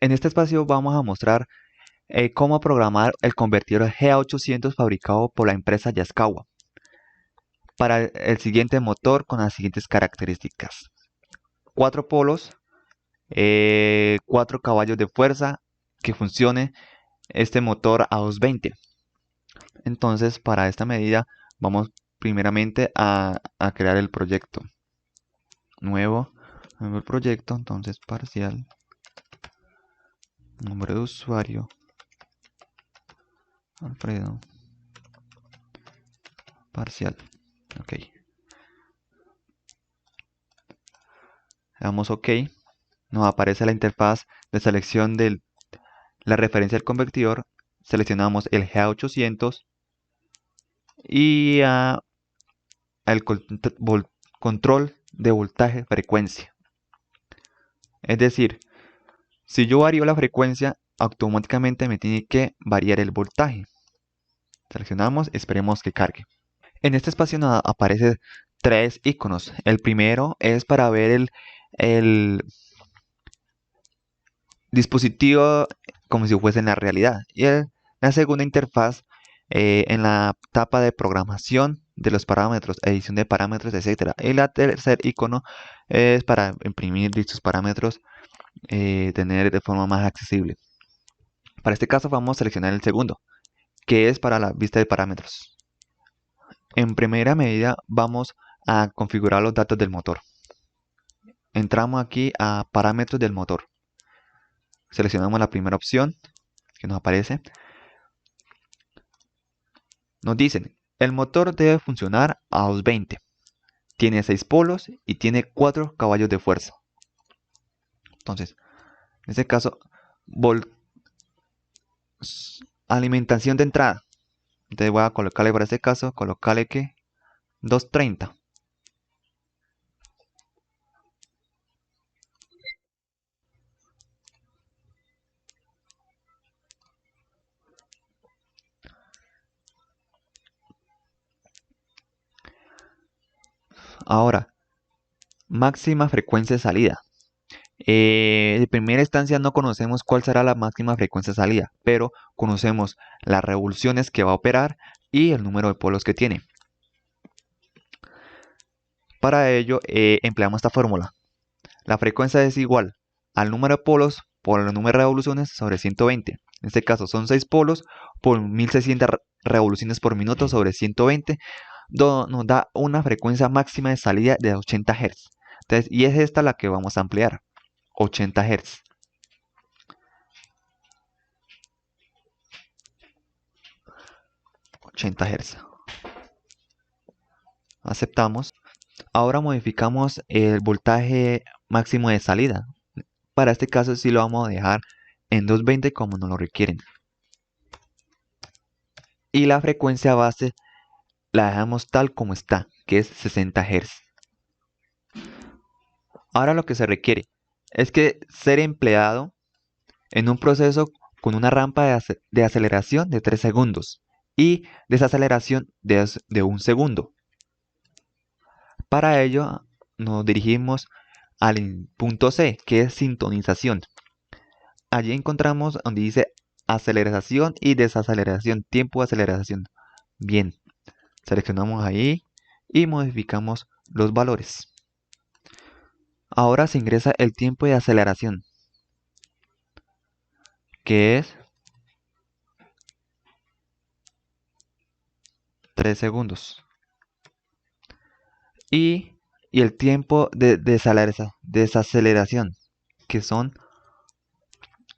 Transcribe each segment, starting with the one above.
En este espacio vamos a mostrar cómo programar el convertidor GA800 fabricado por la empresa Yaskawa para el siguiente motor con las siguientes características. 4 polos, 4 caballos de fuerza, que funcione este motor a 220. Entonces, para esta medida vamos primeramente a crear el proyecto. Nuevo el proyecto, entonces parcial, nombre de usuario, Alfredo, parcial, ok. Le damos ok, nos aparece la interfaz de selección de la referencia del convertidor, seleccionamos el GA800 y el control de voltaje frecuencia. Es decir, si yo varío la frecuencia, automáticamente me tiene que variar el voltaje. Seleccionamos, esperemos que cargue. En este espacio nos aparecen 3 iconos. El primero es para ver el dispositivo como si fuese en la realidad. Y la segunda interfaz en la etapa de programación de los parámetros, edición de parámetros, etc. Y el tercer icono es para imprimir dichos parámetros, tener de forma más accesible. Para este caso vamos a seleccionar el segundo, que es para la vista de parámetros. En primera medida vamos a configurar los datos del motor. Entramos aquí a parámetros del motor. Seleccionamos la primera opción que nos aparece. Nos dicen, el motor debe funcionar a 220. Tiene 6 polos y tiene 4 caballos de fuerza. Entonces, en este caso, alimentación de entrada. Entonces voy a colocarle para este caso, colocarle que 230. Ahora, máxima frecuencia de salida. En primera instancia no conocemos cuál será la máxima frecuencia de salida, pero conocemos las revoluciones que va a operar y el número de polos que tiene. Para ello empleamos esta fórmula. La frecuencia es igual al número de polos por el número de revoluciones sobre 120. En este caso son 6 polos por 1600 revoluciones por minuto sobre 120. Nos da una frecuencia máxima de salida de 80 Hz. Entonces, y es esta la que vamos a ampliar. 80 Hz. Aceptamos. Ahora modificamos el voltaje máximo de salida. Para este caso sí lo vamos a dejar en 220 como nos lo requieren. Y la frecuencia base la dejamos tal como está, que es 60 Hz. Ahora lo que se requiere es que ser empleado en un proceso con una rampa de aceleración de 3 segundos y desaceleración de 1 segundo. Para ello nos dirigimos al punto C, que es sintonización. Allí encontramos donde dice aceleración y desaceleración, tiempo de aceleración. Bien, seleccionamos ahí y modificamos los valores. Ahora se ingresa el tiempo de aceleración, que es 3 segundos. Y el tiempo de desaceleración, que son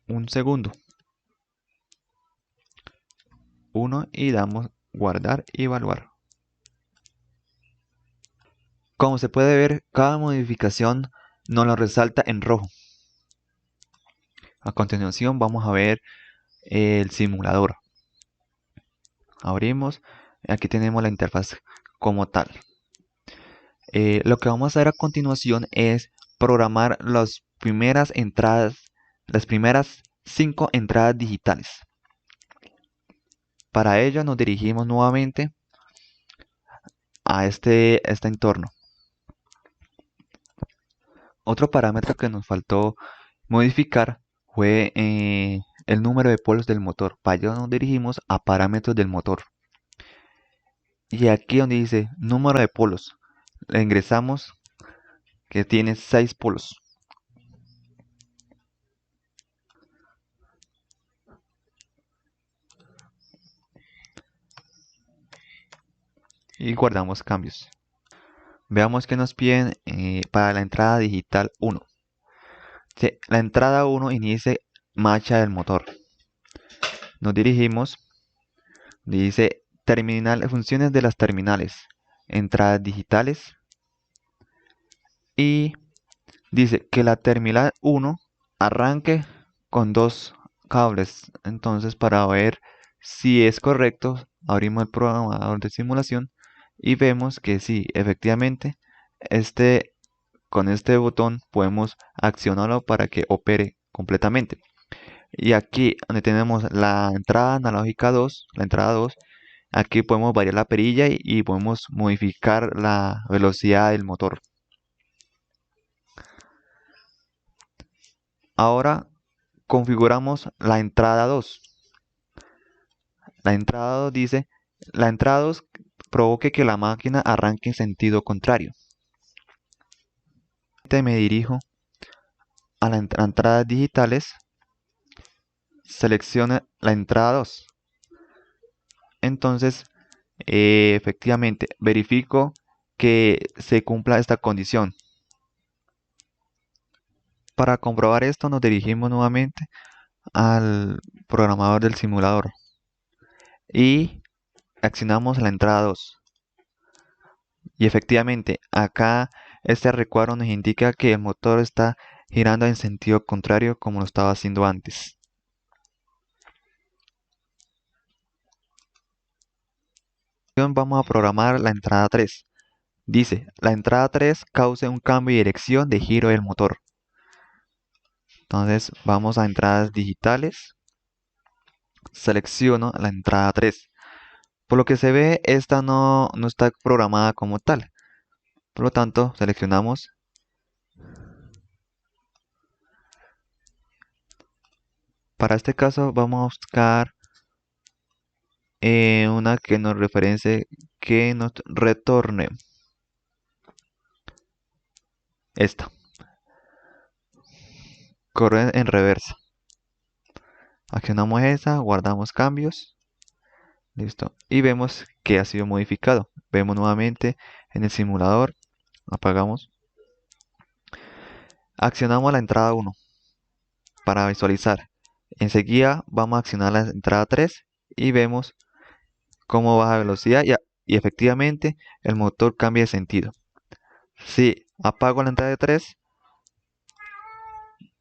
1 segundo. 1 y damos guardar y evaluar. Como se puede ver, cada modificación nos lo resalta en rojo. A continuación vamos a ver el simulador. Abrimos, aquí tenemos la interfaz como tal. Lo que vamos a hacer a continuación es programar las primeras entradas, las primeras 5 entradas digitales. Para ello nos dirigimos nuevamente a este entorno. Otro parámetro que nos faltó modificar fue el número de polos del motor. Para ello nos dirigimos a parámetros del motor. Y aquí donde dice número de polos, le ingresamos que tiene 6 polos. Y guardamos cambios. Veamos que nos piden para la entrada digital 1. La entrada 1 inicia marcha del motor. Nos dirigimos, dice terminal, funciones de las terminales, entradas digitales. Y dice que la terminal 1 arranque con 2 cables. Entonces, para ver si es correcto, abrimos el programador de simulación y vemos que sí, efectivamente, con este botón podemos accionarlo para que opere completamente. Y aquí donde tenemos la entrada analógica 2, la entrada 2, aquí podemos variar la perilla y podemos modificar la velocidad del motor. Ahora configuramos la entrada 2. La entrada 2 dice, la entrada 2 provoque que la máquina arranque en sentido contrario. Me dirijo a las entradas digitales, seleccione la entrada 2. Entonces, efectivamente, verifico que se cumpla esta condición. Para comprobar esto, nos dirigimos nuevamente al programador del simulador y accionamos la entrada 2. Y efectivamente, acá este recuadro nos indica que el motor está girando en sentido contrario como lo estaba haciendo antes. Vamos a programar la entrada 3. Dice, la entrada 3 cause un cambio de dirección de giro del motor. Entonces vamos a entradas digitales, selecciono la entrada 3. Por lo que se ve, esta no está programada como tal. Por lo tanto, seleccionamos. Para este caso vamos a buscar una que nos referencie, que nos retorne. Esta. Corre en reversa. Accionamos esa, guardamos cambios. Listo. Y vemos que ha sido modificado. Vemos nuevamente en el simulador. Apagamos. Accionamos la entrada 1 para visualizar. Enseguida vamos a accionar la entrada 3 y vemos cómo baja velocidad y efectivamente el motor cambia de sentido. Si apago la entrada de 3,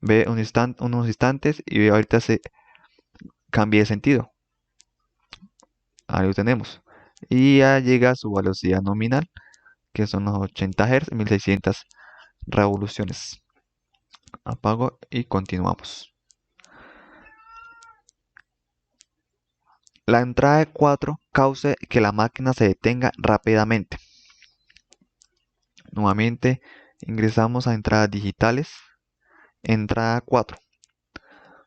ve unos instantes y ve ahorita se cambia de sentido. Ahí lo tenemos. Y ya llega a su velocidad nominal, que son los 80 Hz, 1600 revoluciones. Apago y continuamos. La entrada de 4 causa que la máquina se detenga rápidamente. Nuevamente ingresamos a entradas digitales, entrada 4.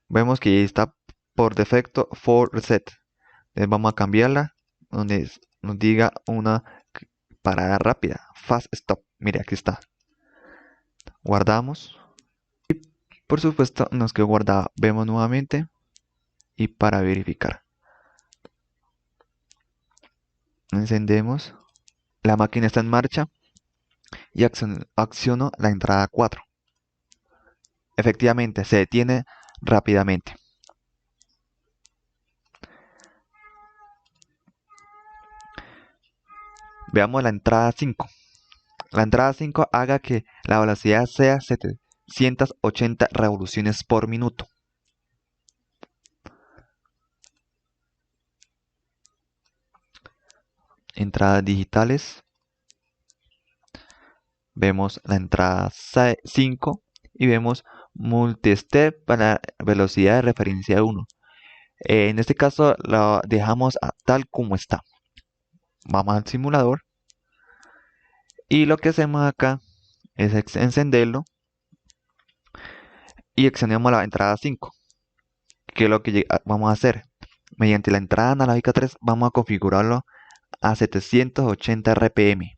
Vemos que está por defecto for reset. Entonces vamos a cambiarla donde nos diga una parada rápida, fast stop. Mire, aquí está. Guardamos. Y por supuesto nos quedó guardada. Vemos nuevamente y para verificar. Encendemos. La máquina está en marcha y acciono la entrada 4. Efectivamente, se detiene rápidamente. Veamos la entrada 5. La entrada 5 haga que la velocidad sea 780 revoluciones por minuto. Entradas digitales. Vemos la entrada 5 y vemos multistep para velocidad de referencia 1. En este caso lo dejamos tal como está. Vamos al simulador y lo que hacemos acá es encenderlo y accionamos la entrada 5. ¿Qué es lo que vamos a hacer? Mediante la entrada analógica 3 vamos a configurarlo a 780 RPM.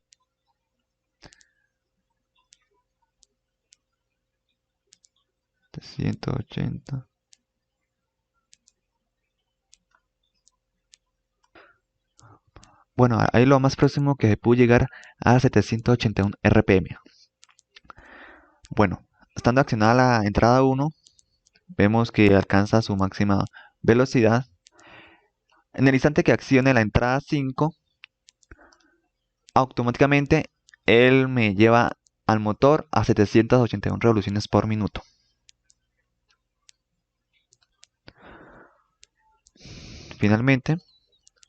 Bueno, ahí lo más próximo que se pudo llegar a 781 RPM. Bueno, estando accionada la entrada 1, vemos que alcanza su máxima velocidad. En el instante que accione la entrada 5, automáticamente él me lleva al motor a 781 revoluciones por minuto. Finalmente,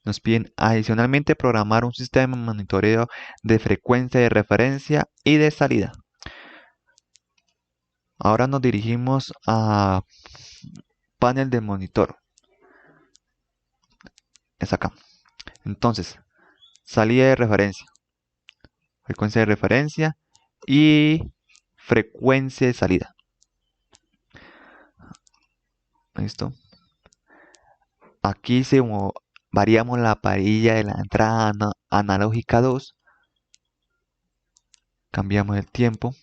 nos piden adicionalmente programar un sistema de monitoreo de frecuencia de referencia y de salida. Ahora nos dirigimos a panel de monitor. Es acá. Entonces, salida de referencia, frecuencia de referencia y frecuencia de salida. ¿Listo? Aquí variamos la parilla de la entrada analógica 2. Cambiamos el tiempo.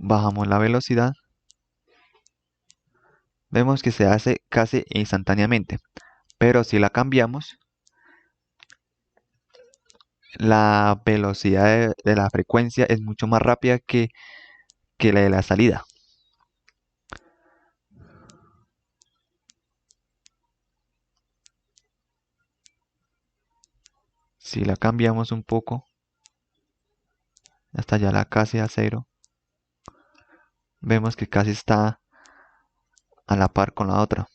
Bajamos la velocidad. Vemos que se hace casi instantáneamente. Pero si la cambiamos, la velocidad de la frecuencia es mucho más rápida que la de la salida. Si la cambiamos un poco, hasta ya la casi a 0, vemos que casi está a la par con la otra.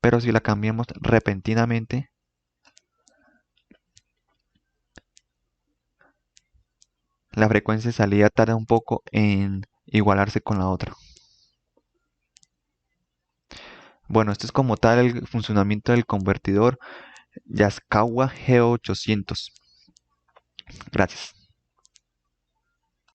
Pero si la cambiamos repentinamente, la frecuencia de salida tarda un poco en igualarse con la otra. Bueno, esto es como tal el funcionamiento del convertidor Yaskawa G800. Gracias.